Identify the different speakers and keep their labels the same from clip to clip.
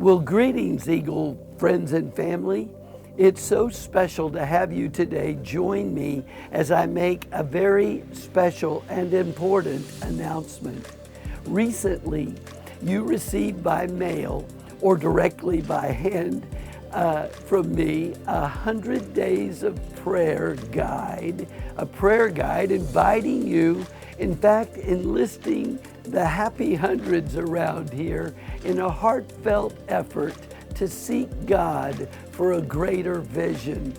Speaker 1: Well, greetings, Eagle friends and family. It's so special to have you today join me as I make a very special and important announcement. Recently, you received by mail or directly by hand from me 100 Days of Prayer guide, a prayer guide inviting you, in fact, enlisting the happy hundreds around here in a heartfelt effort to seek God for a greater vision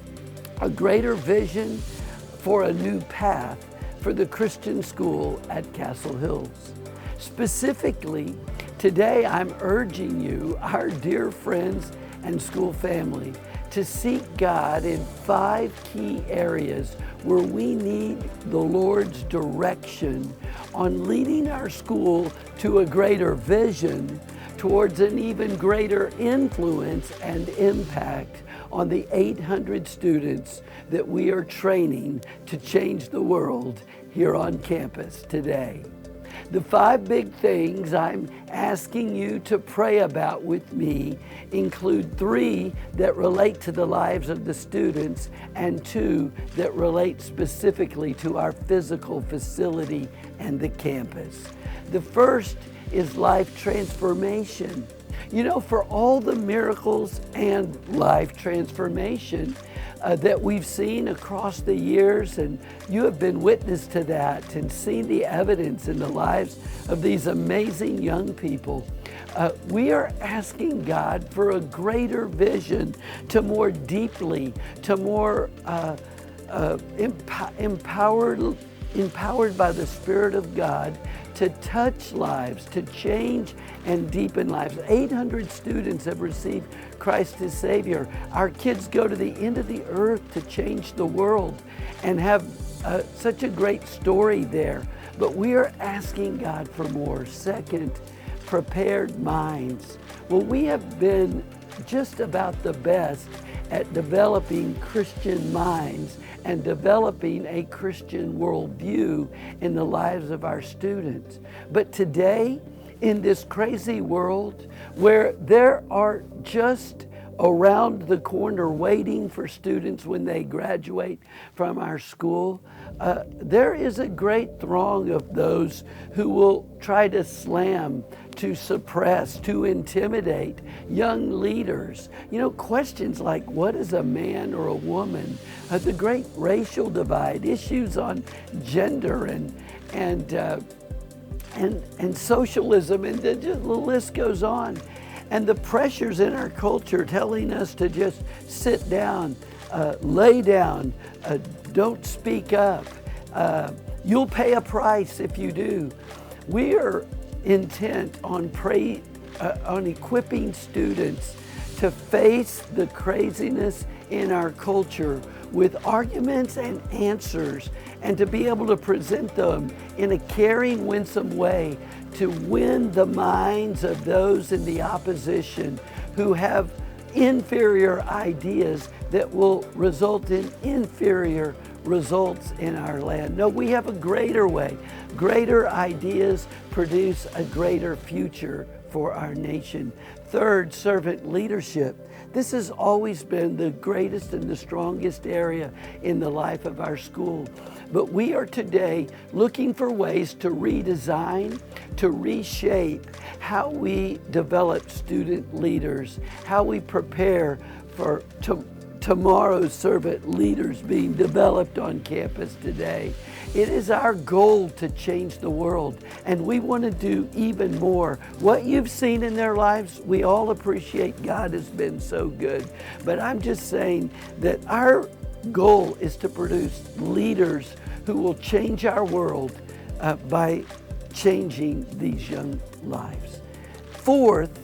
Speaker 1: for a new path for the Christian school at Castle Hills. Specifically, today I'm urging you, our dear friends and school family, to seek God in 5 key areas where we need the Lord's direction on leading our school to a greater vision, towards an even greater influence and impact on the 800 students that we are training to change the world here on campus today. The 5 big things I'm asking you to pray about with me include 3 that relate to the lives of the students and 2 that relate specifically to our physical facility and the campus. The first is life transformation. You know, for all the miracles and life transformation that we've seen across the years, and you have been witness to that and seen the evidence in the lives of these amazing young people, we are asking God for a greater vision to more deeply, to more empowered by the Spirit of God, to touch lives, to change and deepen lives. 800 students have received Christ as Savior. Our kids go to the end of the earth to change the world and have such a great story there. But we are asking God for more. Second, prepared minds. Well, we have been just about the best at developing Christian minds and developing a Christian worldview in the lives of our students. But today, in this crazy world where there are just around the corner waiting for students when they graduate from our school, there is a great throng of those who will try to slam, to suppress, to intimidate young leaders. You know, questions like, what is a man or a woman? The great racial divide, issues on gender and socialism, and the list goes on. And the pressures in our culture telling us to just sit down, lay down, don't speak up. You'll pay a price if you do. We are intent on equipping students to face the craziness in our culture with arguments and answers, and to be able to present them in a caring, winsome way to win the minds of those in the opposition who have inferior ideas that will result in inferior results in our land. No, we have a greater way. Greater ideas produce a greater future for our nation. Third, servant leadership. This has always been the greatest and the strongest area in the life of our school. But we are today looking for ways to redesign, to reshape how we develop student leaders, how we prepare for tomorrow's servant leaders being developed on campus today. It is our goal to change the world, and we want to do even more. What you've seen in their lives, we all appreciate. God has been so good. But I'm just saying that our goal is to produce leaders who will change our world by changing these young lives. Fourth,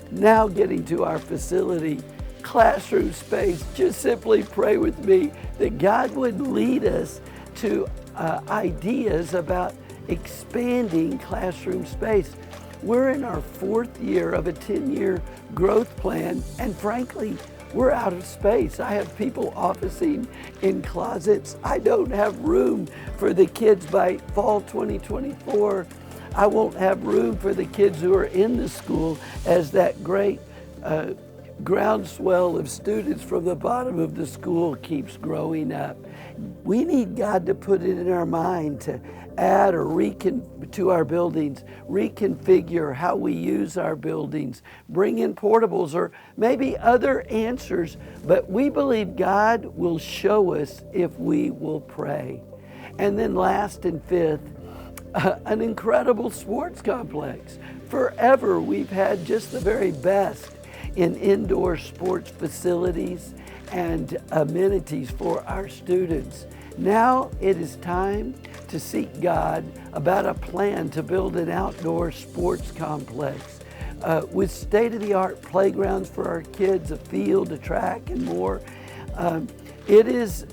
Speaker 1: now getting to our facility, classroom space. Just simply pray with me that God would lead us to ideas about expanding classroom space. We're in our 4th year of a 10-year growth plan, and frankly, we're out of space. I have people officing in closets. I don't have room for the kids by fall 2024. I won't have room for the kids who are in the school as that great groundswell of students from the bottom of the school keeps growing up. We need God to put it in our mind to add or to our buildings, reconfigure how we use our buildings, bring in portables or maybe other answers, but we believe God will show us if we will pray. And then last and fifth, an incredible sports complex. Forever we've had just the very best in indoor sports facilities and amenities for our students. Now it is time to seek God about a plan to build an outdoor sports complex with state-of-the-art playgrounds for our kids, a field, a track, and more. It is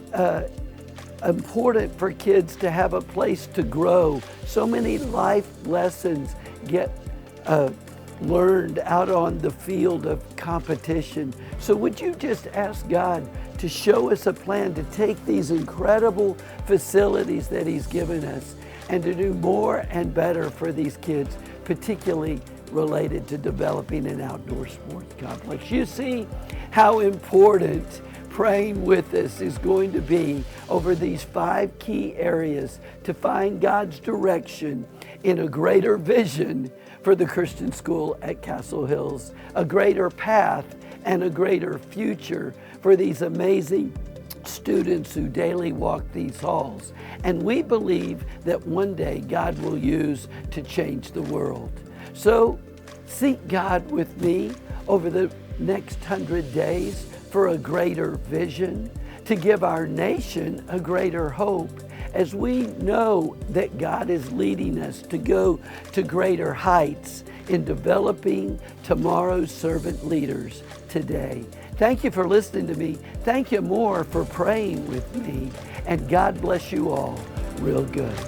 Speaker 1: important for kids to have a place to grow. So many life lessons get learned out on the field of competition. So would you just ask God to show us a plan to take these incredible facilities that He's given us and to do more and better for these kids, particularly related to developing an outdoor sports complex. You see how important praying with us is going to be over these 5 key areas to find God's direction in a greater vision for the Christian school at Castle Hills, a greater path and a greater future for these amazing students who daily walk these halls. And we believe that one day God will use to change the world. So seek God with me over the next 100 days for a greater vision, to give our nation a greater hope, as we know that God is leading us to go to greater heights in developing tomorrow's servant leaders today. Thank you for listening to me. Thank you more for praying with me. And God bless you all real good.